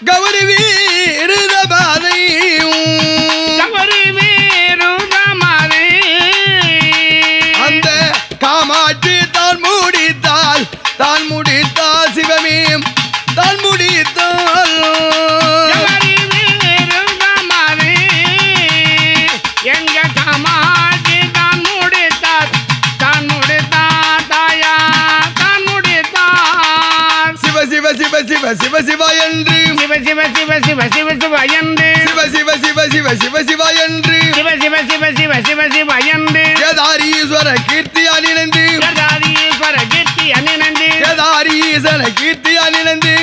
கௌரி வீருத பாதையும் கௌரி வீருத மாலை அந்த காமாட்சி தான் முடித்தாள் சிவமே தான் முடித்தாள் கௌரி வீருத மாலை எங்க காமாட்சி தான் முடித்தார் தாயா தான் முடித்தார் சிவ சிவ சிவ சிவ சிவ சிவ என்று சிவ சிவ சிவ சிவ சிவ சிவ என்று சிவ சிவ சிவ சிவ சிவ சிவ என்று சிவ சிவ சிவ சிவ சிவ சிவ என்று கேதாரீஸ்வர கீர்த்தியால் இணைந்து கேதாரீஸ்வர கீர்த்தி அணிநந்து கேதாரீஸ்வர கீர்த்தியால் இணைந்து